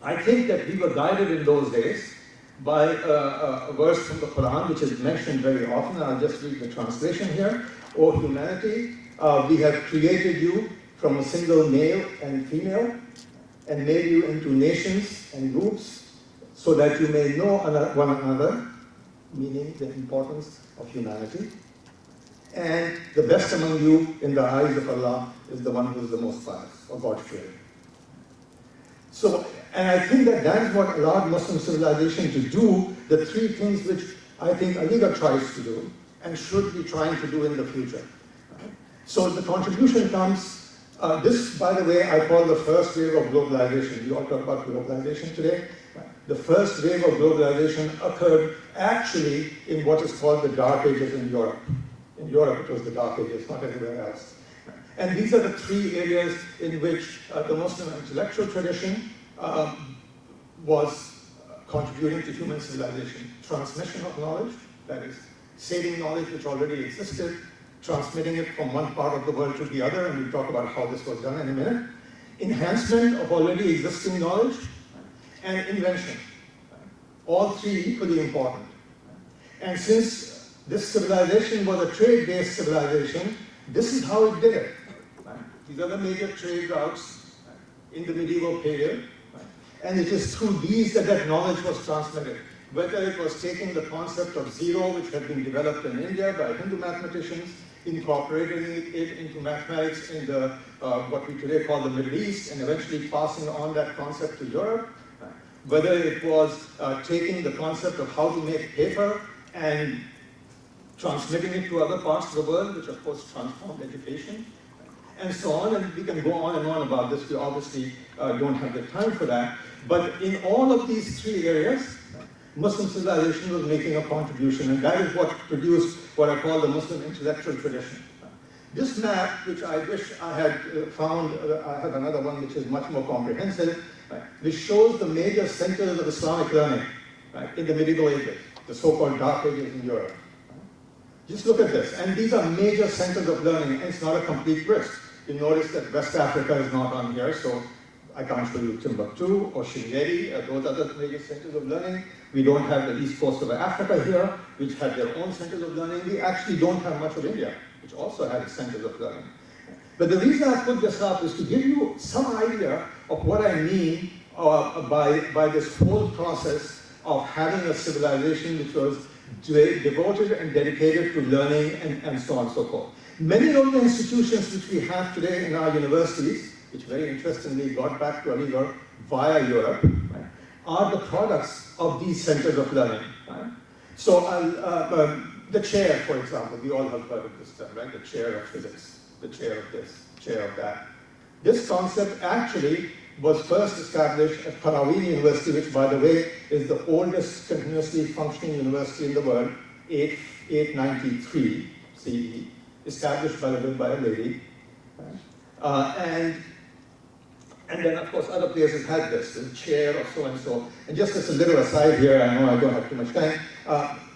I think that we were guided in those days by a verse from the Quran, which is mentioned very often. I'll just read the translation here. O humanity, we have created you from a single male and female and made you into nations and groups so that you may know one another, meaning the importance of humanity, and the best among you in the eyes of Allah is the one who is the most pious or God-fearing. So, and I think that that is what allowed Muslim civilization to do the three things which I think Aligarh tries to do and should be trying to do in the future. So the contribution comes, this, by the way, I call the first wave of globalization. We all talk about globalization today. The first wave of globalization occurred actually in what is called the Dark Ages in Europe. In Europe, it was the Dark Ages, not anywhere else. And these are the three areas in which the Muslim intellectual tradition was contributing to human civilization. Transmission of knowledge, that is, saving knowledge which already existed, transmitting it from one part of the world to the other, and we'll talk about how this was done in a minute. Enhancement of already existing knowledge, and invention. All three equally important. And since this civilization was a trade-based civilization, this is how it did it. These are the major trade routes in the medieval period. And it is through these that that knowledge was transmitted. Whether it was taking the concept of zero, which had been developed in India by Hindu mathematicians, incorporating it into mathematics in the what we today call the Middle East, and eventually passing on that concept to Europe. Whether it was taking the concept of how to make paper and transmitting it to other parts of the world, which of course transformed education, and so on, and we can go on and on about this. We obviously don't have the time for that. But in all of these three areas, Muslim civilization was making a contribution, and that is what produced what I call the Muslim intellectual tradition. This map, which I wish I had found, I have another one which is much more comprehensive, which shows the major centers of Islamic learning in the medieval ages, the so-called Dark Ages in Europe. Just look at this, and these are major centers of learning, and it's not a complete list. You notice that West Africa is not on here, so I can't show you Timbuktu or Shingeri, those other major centers of learning. We don't have the east coast of Africa here, which have their own centers of learning. We actually don't have much of India, which also has centers of learning. But the reason I put this up is to give you some idea of what I mean by this whole process of having a civilization which was devoted and dedicated to learning and so on and so forth. Many of the institutions which we have today in our universities, which very interestingly got back to Aligarh via Europe, are the products of these centers of learning. So the chair, for example, we all have heard of this term, right? The chair of physics, the chair of this, chair of that. This concept actually was first established at Qarawin University, which, by the way, is the oldest continuously functioning university in the world, 893 CE, established by a lady. And then, of course, other places had this, the chair of so-and-so. And just as a little aside here, I know I don't have too much time,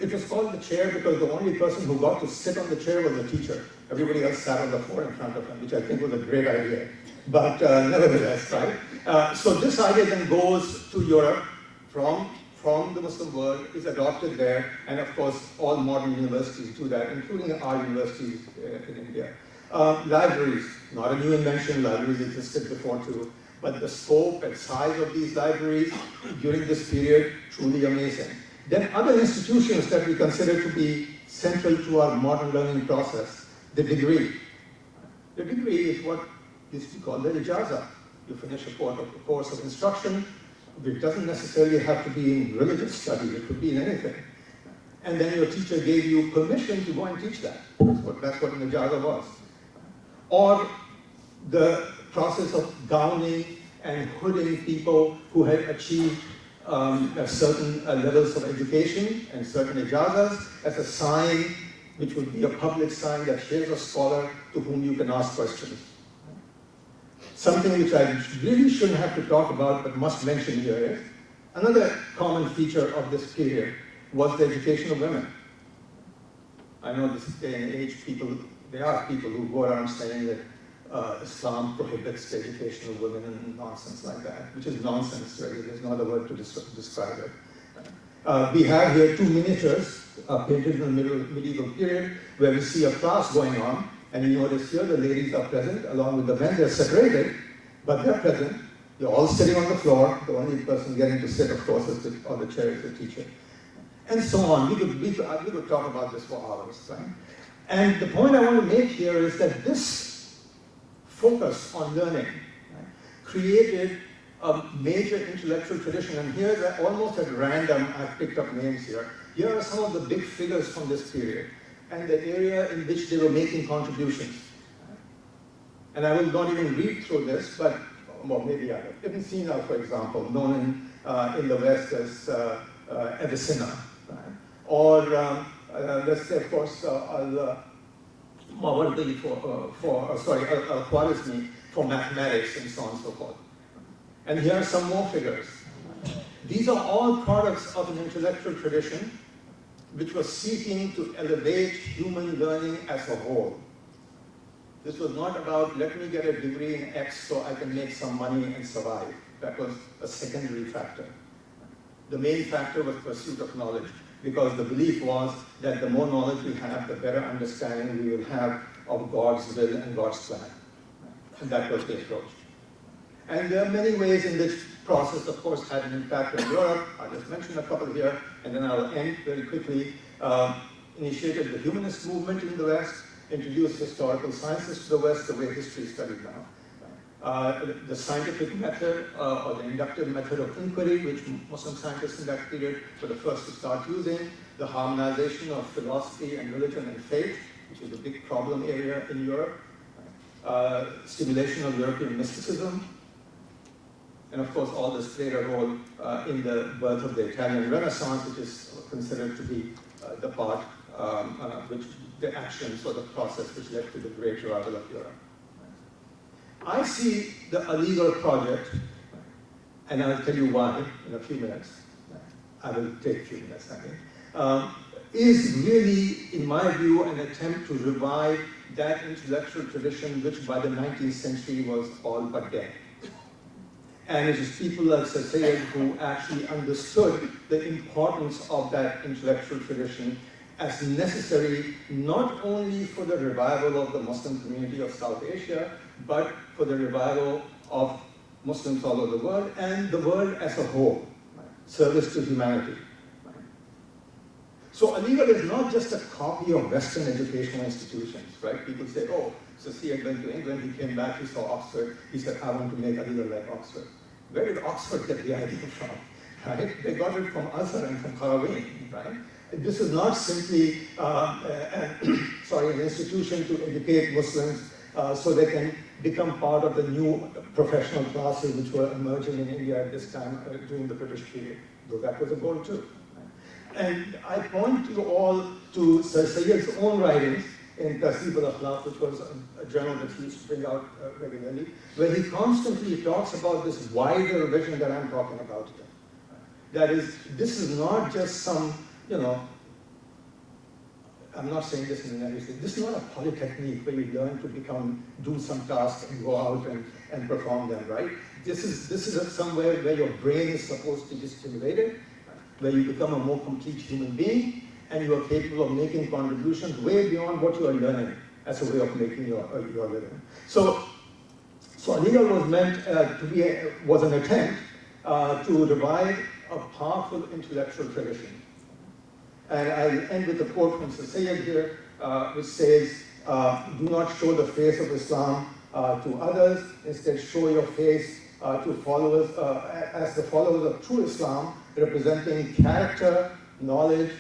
it was called the chair because the only person who got to sit on the chair was the teacher. Everybody else sat on the floor in front of him, which I think was a great idea. But nevertheless, right? So this idea then goes to Europe from the Muslim world, is adopted there, and of course, all modern universities do that, including our universities in India. Libraries, not a new invention, libraries existed before too, but the scope and size of these libraries during this period, truly amazing. Then other institutions that we consider to be central to our modern learning process, the degree. The degree is what used to be called the ijazah. You finish a course of instruction, it doesn't necessarily have to be in religious studies, it could be in anything. And then your teacher gave you permission to go and teach that. That's what an ijazah was. Or the process of gowning and hooding people who had achieved certain levels of education and certain ijazahs as a sign, which would be a public sign that here's a scholar to whom you can ask questions. Something which I really shouldn't have to talk about but must mention here is, another common feature of this period was the education of women. I know this day and age there are people who go around saying that Islam prohibits the education of women and nonsense like that, which is nonsense really, there's no other word to describe it. We have here two miniatures painted in the medieval period where we see a class going on, and you notice here the ladies are present along with the men. They're separated, but they're present. They're all sitting on the floor. The only person getting to sit, of course, on the chair is the teacher. And so on. We could talk about this for hours, right? And the point I want to make here is that this focus on learning, right, created a major intellectual tradition. And here, almost at random, I've picked up names here. Here are some of the big figures from this period and the area in which they were making contributions. And I will not even read through this, but well, maybe I will. Ibn Sina, for example, known in the West as Avicenna, right? Or let's say, of course, Al-Mawardi Al-Khwarizmi for mathematics and so on and so forth. And here are some more figures. These are all products of an intellectual tradition which was seeking to elevate human learning as a whole. This was not about, let me get a degree in X so I can make some money and survive. That was a secondary factor. The main factor was pursuit of knowledge, because the belief was that the more knowledge we have, the better understanding we will have of God's will and God's plan. And that was the approach. And there are many ways in which process, of course, had an impact on Europe. I'll just mention a couple here, and then I'll end very quickly. Initiated the humanist movement in the West, introduced historical sciences to the West, the way history is studied now. The scientific method, or the inductive method of inquiry, which Muslim scientists in that period were the first to start using. The harmonization of philosophy and religion and faith, which is a big problem area in Europe. Stimulation of European mysticism. And of course, all this played a role in the birth of the Italian Renaissance, which is considered to be the part, the actions or the process which led to the great revival of Europe. I see the Aligarh project, and I'll tell you why in a few minutes. I will take a few minutes, I think. Is really, in my view, an attempt to revive that intellectual tradition which by the 19th century was all but dead. And it is people like Sir Syed who actually understood the importance of that intellectual tradition as necessary not only for the revival of the Muslim community of South Asia, but for the revival of Muslims all over the world and the world as a whole, right? Service to humanity. Right? So Aligarh is not just a copy of Western educational institutions, right? People say, oh, Sir Syed went to England, he came back, he saw Oxford, he said, I want to make Aligarh like Oxford. Where did Oxford get the idea from? Right? They got it from Azhar and from Qarawin, right? This is not simply an institution to educate Muslims so they can become part of the new professional classes which were emerging in India at this time during the British period, though that was a goal too. Right? And I point you all to Sir Syed's own writings in Tahzib al-Akhlaq, which was a journal that he used to bring out regularly, where he constantly talks about this wider vision that I'm talking about here. That is, this is not just some, I'm not saying this in any way, this is not a polytechnique where you learn to do some task and go out and perform them, right? This is somewhere where your brain is supposed to be stimulated, where you become a more complete human being, and you are capable of making contributions way beyond what you are learning as a way of making your living. So Aligarh was meant was an attempt to revive a powerful intellectual tradition. And I'll end with a quote from Sir Syed here, which says, do not show the face of Islam to others, instead show your face to followers, as the followers of true Islam, representing character, knowledge,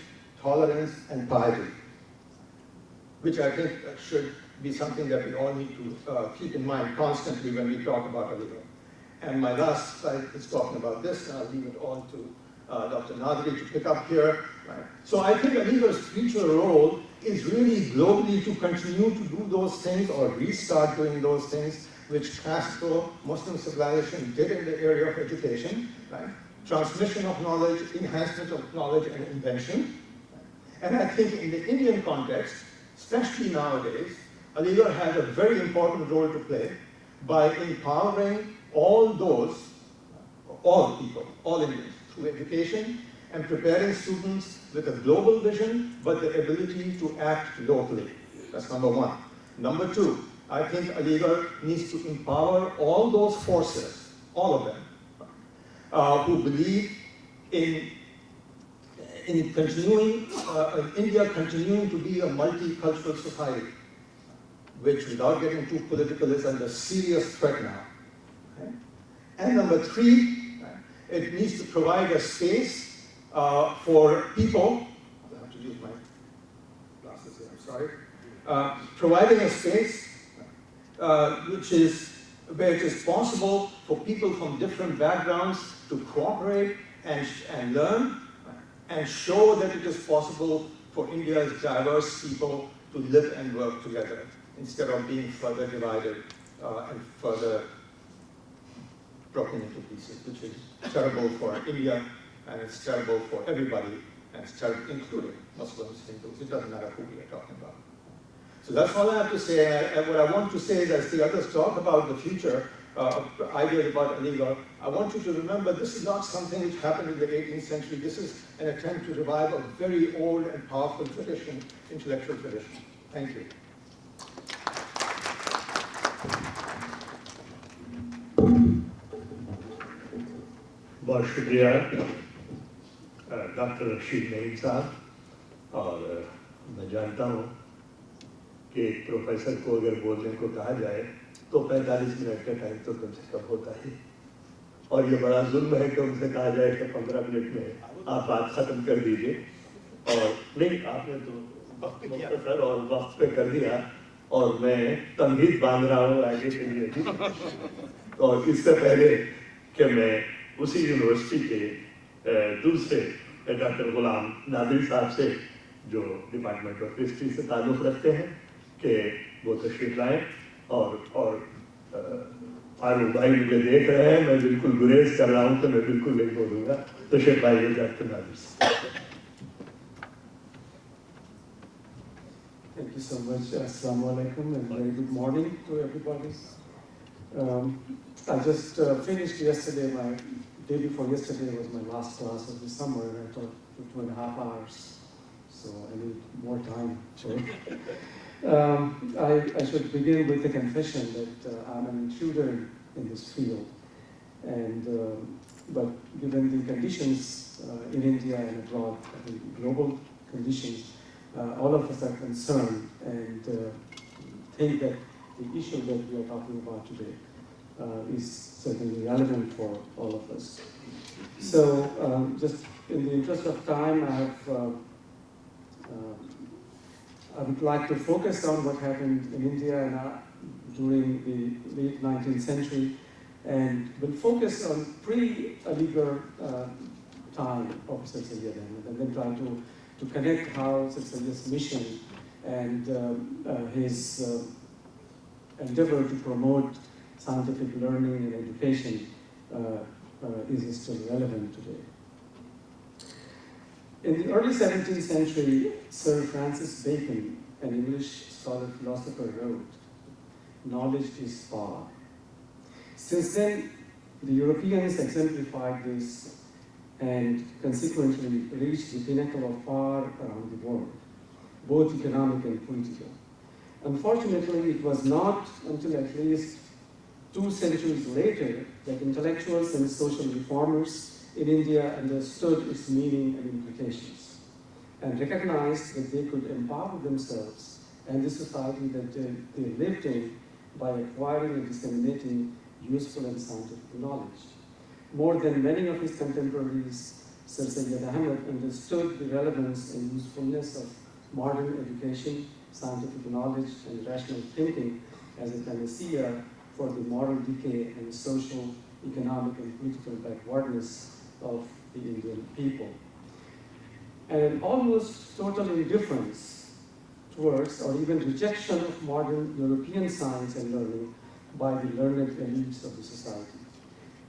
tolerance, and piety, which I think should be something that we all need to keep in mind constantly when we talk about Aligarh. And my last slide is talking about this, and I'll leave it all to Dr. Nadri to pick up here. Right? So I think Aligarh's future role is really globally to continue to do those things or restart doing those things which classical Muslim civilization did in the area of education, right? Transmission of knowledge, enhancement of knowledge and invention. And I think in the Indian context, especially nowadays, Aligarh has a very important role to play by empowering all people, all Indians, through education and preparing students with a global vision, but the ability to act locally. That's number one. Number two, I think Aligarh needs to empower all those forces, all of them, who believe in in continuing, India continuing to be a multicultural society, which without getting too political is under serious threat now. Okay? And number three, it needs to provide a space for people, I have to use my glasses here, I'm sorry, providing a space where it is possible for people from different backgrounds to cooperate and learn and show that it is possible for India's diverse people to live and work together instead of being further divided and further broken into pieces, which is terrible for India and it's terrible for everybody, and it's terrible, including Muslims, Hindus. It doesn't matter who we are talking about. So that's all I have to say. And what I want to say is, as the others talk about the future, ideas about Aligarh, I want you to remember this is not something which happened in the 18th century. This is an attempt to revive a very old and powerful tradition, intellectual tradition. Thank you. बहुत शुक्रिया doctor Rashid Naeem साहब। और मैं जानता हूँ कि एक professor को अगर बोलने को कहा जाए तो 45 मिनट का टाइम तो कम से कम होता ही, और ये बड़ा जुल्म है कि उनसे कहा जाए कि 15 मिनट में आप बात ख़त्म कर दीजिए। और नहीं, आपने तो वक्त मुख्तसर और वक्त पे कर दिया, और मैं तमहीद बांध रहा हूँ आगे के लिए। और इससे पहले कि मैं उसी यूनिवर्सिटी के दूसरे डॉक्टर गुलाम नादिर साहब से, जो डिपार्टमेंट ऑफ हिस्ट्री से ताल्लुक़ रखते हैं, कि वो तशरीफ लाएँ। और फारूक भाई मुझे देख रहे हैं, मैं बिल्कुल गुरेज कर रहा हूँ तो मैं बिल्कुल नहीं बोलूँगा। तशरीफ लाइए डॉक्टर नादिर साहब। Thank you so much. Assalamu alaikum and very good morning to everybody. I just finished yesterday, my day before yesterday was my last class of the summer, and I taught for 2.5 hours, so I need more time. I should begin with a confession that I'm an intruder in this field, and but given the conditions in India and abroad, the global conditions, all of us are concerned and think that the issue that we are talking about today is certainly relevant for all of us. So, just in the interest of time, I would like to focus on what happened in India during the late 19th century, and will focus on pre-Aligarh time of Sir Syed Ahmed, and then try to connect how Sir Syed's mission and his endeavor to promote scientific learning and education is still relevant today. In the early 17th century, Sir Francis Bacon, an English scholar philosopher, wrote, "Knowledge is power." Since then, the Europeans exemplified this and consequently reached the pinnacle of power around the world, both economic and political. Unfortunately, it was not until at least 2 centuries later that intellectuals and social reformers in India understood its meaning and implications, and recognized that they could empower themselves and the society that they lived in by acquiring and disseminating useful and scientific knowledge. More than many of his contemporaries, Sir Syed Ahmed understood the relevance and usefulness of modern education, scientific knowledge, and rational thinking as a panacea for the moral decay and social, economic, and political backwardness of the Indian people. And an almost total indifference towards or even rejection of modern European science and learning by the learned elites of the society.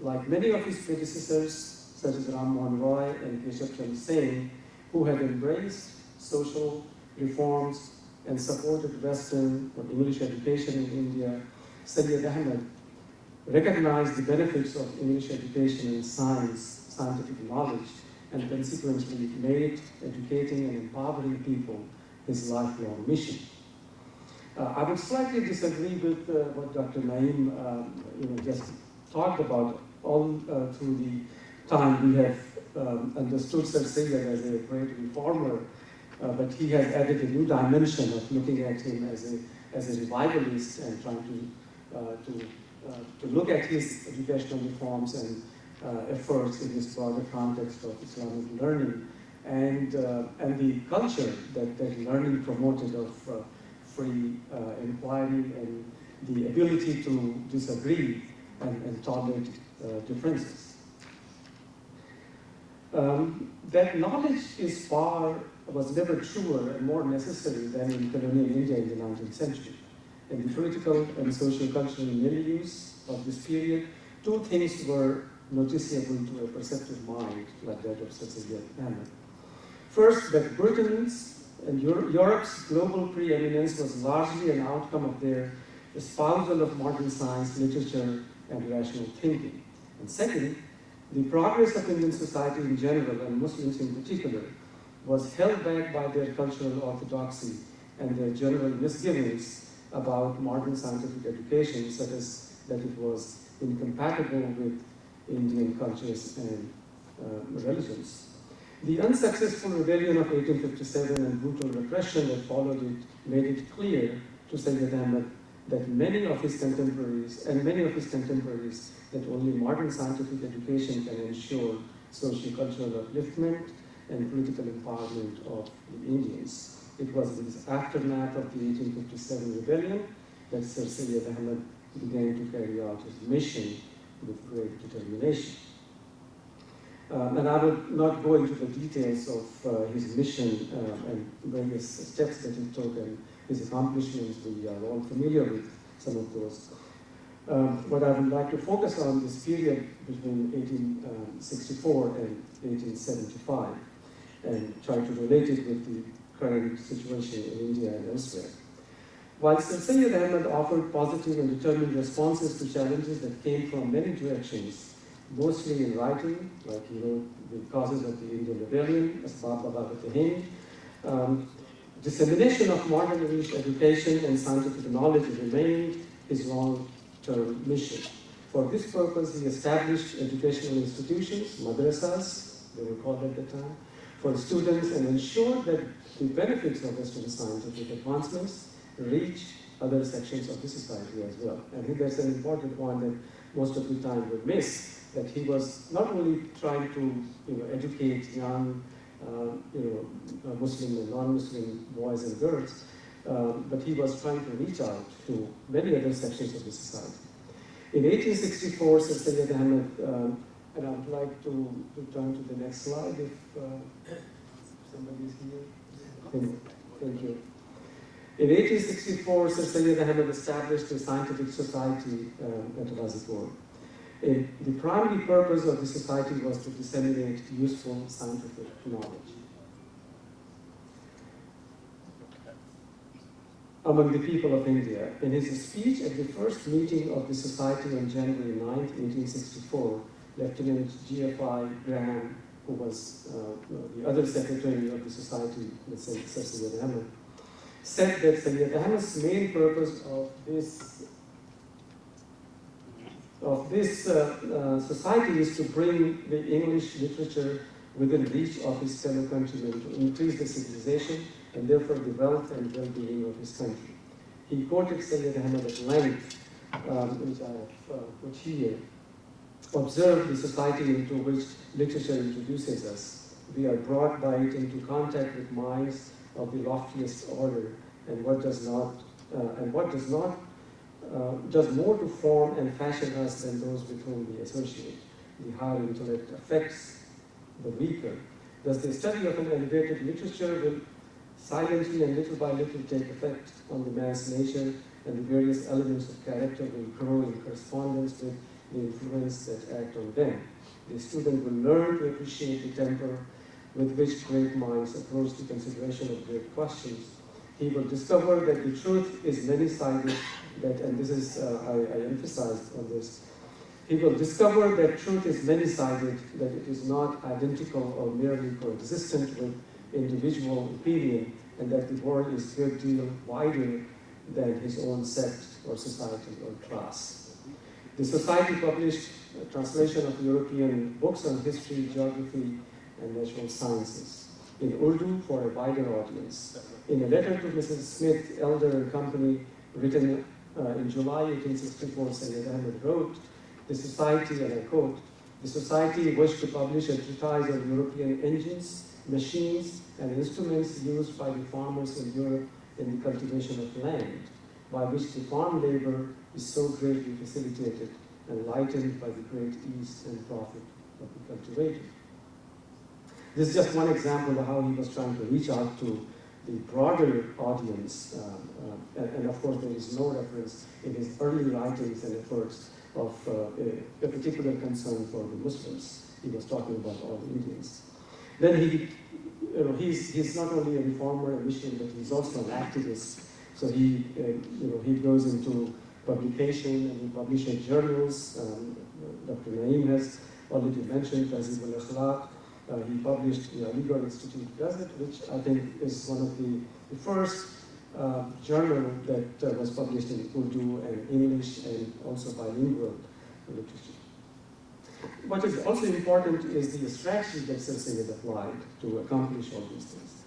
Like many of his predecessors, such as Ram Mohan Roy and Keshav Chandra Sen, who had embraced social reforms and supported Western or English education in India, Syed Ahmed recognized the benefits of English education and scientific knowledge, and consequently made educating and empowering people his lifelong mission. I would slightly disagree with what Dr. Naeem just talked about. All through the time we have understood Sir Syed as a great reformer, but he has added a new dimension of looking at him as a revivalist and trying to look at his educational reforms and efforts in this broader context of Islamic learning and the culture that learning promoted of free inquiry and the ability to disagree and tolerate differences. That knowledge was never truer and more necessary than in colonial India in the 19th century. In the political and social-cultural milieus of this period, two things were noticeable to a perceptive mind like that of Sir Syed Ahmed. First, that Britain's and Europe's global preeminence was largely an outcome of their espousal of modern science, literature, and rational thinking. And second, the progress of Indian society in general, and Muslims in particular, was held back by their cultural orthodoxy and their general misgivings about modern scientific education, such as that it was incompatible with Indian cultures and religions. The unsuccessful rebellion of 1857 and brutal repression that followed it made it clear to Syed Ahmed that many of his contemporaries that only modern scientific education can ensure socio-cultural upliftment and political empowerment of the Indians. It was in this aftermath of the 1857 rebellion that Sir Syed Ahmed began to carry out his mission with great determination. And I will not go into the details of his mission and various steps that he took and his accomplishments. We are all familiar with some of those. But I would like to focus on this period between 1864 and 1875 and try to relate it with the current situation in India and elsewhere. While Sir Syed Ahmed offered positive and determined responses to challenges that came from many directions, mostly in writing, like he wrote The Causes of the Indian Rebellion, Asbab Baghat Hind, dissemination of modern English education and scientific knowledge remained his long-term mission. For this purpose, he established educational institutions, madrasas, they were called at the time, for students and ensured that the benefits of Western scientific advancements reach other sections of the society as well. I think that's an important point that most of the time we miss, that he was not only trying to educate young Muslim and non-Muslim boys and girls, but he was trying to reach out to many other sections of the society. In 1864, Sir Syed Ahmed, and I'd like to turn to the next slide if somebody is here. Thank you. In 1864, Sir Syed Ahmed established a scientific society at Ghazipur. The primary purpose of the society was to disseminate useful scientific knowledge among the people of India. In his speech at the first meeting of the society on January 9, 1864, Lieutenant G.F.I. Graham, who was the other secretary of the society, Sir Syed Ahmed, said that Syed Ahmed's main purpose of this society is to bring the English literature within reach of his fellow countrymen, to increase the civilization and therefore the wealth and well-being of his country. He quoted Syed Ahmed at length, which I have put here. Observe the society into which literature introduces us. We are brought by it into contact with minds of the loftiest order, and what does more to form and fashion us than those with whom we associate. The higher intellect affects the weaker. Thus, the study of an elevated literature will silently and little by little take effect on the man's nature, and the various elements of character will grow in correspondence with the influence that act on them. The student will learn to appreciate the temper with which great minds approach the consideration of great questions. He will discover that the truth is many-sided, and this is, I emphasized on this, he will discover that truth is many-sided, that it is not identical or merely coexistent with individual opinion, and that the world is a great deal wider than his own sect or society or class. The society published a translation of European books on history, geography, and natural sciences in Urdu for a wider audience. In a letter to Mrs. Smith, Elder and Company, written in July 1864, Sayyid Ahmed wrote, the society, and I quote, the society wished to publish a treatise on European engines, machines, and instruments used by the farmers in Europe in the cultivation of land, by which the farm labor is so greatly facilitated and lightened by the great ease and profit of the cultivator. This is just one example of how he was trying to reach out to the broader audience, and of course there is no reference in his early writings and efforts of a particular concern for the Muslims. He was talking about all Indians. Then he's not only a reformer, a missionary, but he's also an activist. So he goes into publication and he publishes journals. Dr. Naeem has already mentioned Tahzib al-Akhlaq. He published the Aligarh Institute Gazette, which I think is one of the first journal that was published in Urdu and English and also bilingual literature. What is also important is the strategy that Sayyid applied to accomplish all these things.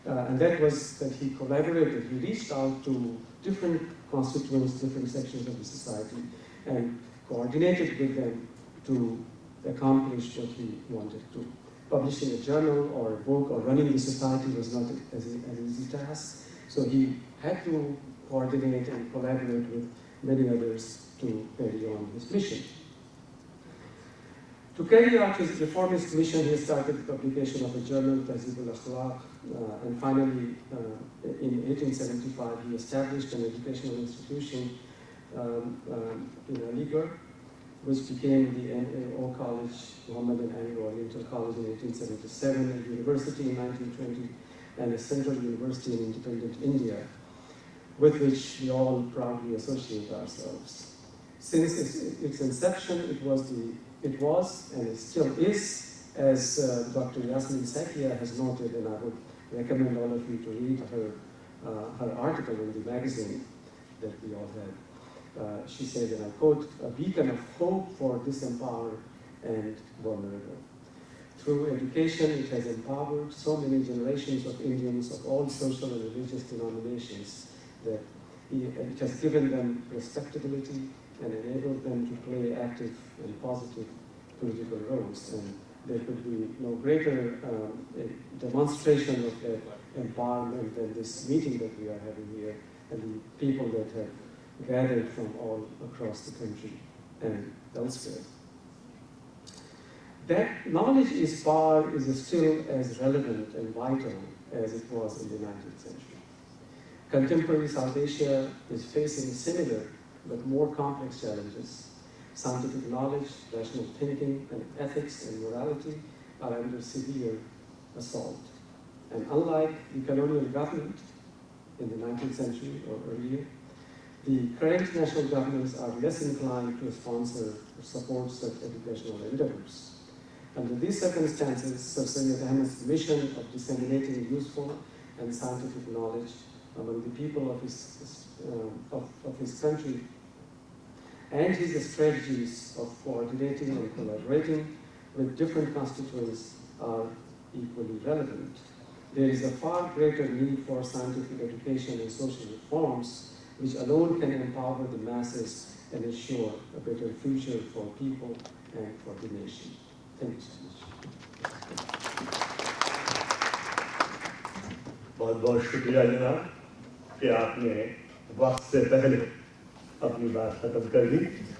And that was that he collaborated, he reached out to different constituents, different sections of the society, and coordinated with them to accomplish what he wanted to. Publishing a journal or a book or running the society was not an easy task, so he had to coordinate and collaborate with many others to carry on his mission. To carry out his reformist mission, he started the publication of a journal, Tahzib al-Akhlaq, and finally, in 1875, he established an educational institution in Aligarh, which became the NAO College, Muhammad and Anglo-Oriental College in 1877, a university in 1920, and a central university in independent India, with which we all proudly associate ourselves. Since its inception, it was and it still is, as Dr. Yasmin Sakia has noted, and I would recommend all of you to read her article in the magazine that we all had. She said, and I quote, a beacon of hope for disempowered and vulnerable. Through education, it has empowered so many generations of Indians of all social and religious denominations that it has given them respectability and enabled them to play active and positive political roles. And there could be no greater demonstration of that empowerment than this meeting that we are having here and the people that have gathered from all across the country and elsewhere. That knowledge is still as relevant and vital as it was in the 19th century. Contemporary South Asia is facing similar but more complex challenges. Scientific knowledge, rational thinking, and ethics and morality are under severe assault. And unlike the colonial government in the 19th century or earlier, the current national governments are less inclined to sponsor or support such educational endeavors. Under these circumstances, Sir Sayyid Ahmed's mission of disseminating useful and scientific knowledge among the people of his country and his strategies of coordinating and collaborating with different constituents are equally relevant. There is a far greater need for scientific education and social reforms which alone can empower the masses and ensure a better future for people and for the nation. Thank you so much. बहुत बहुत शुक्रिया जनाब कि आपने वक्त से पहले अपनी बात खत्म कर दी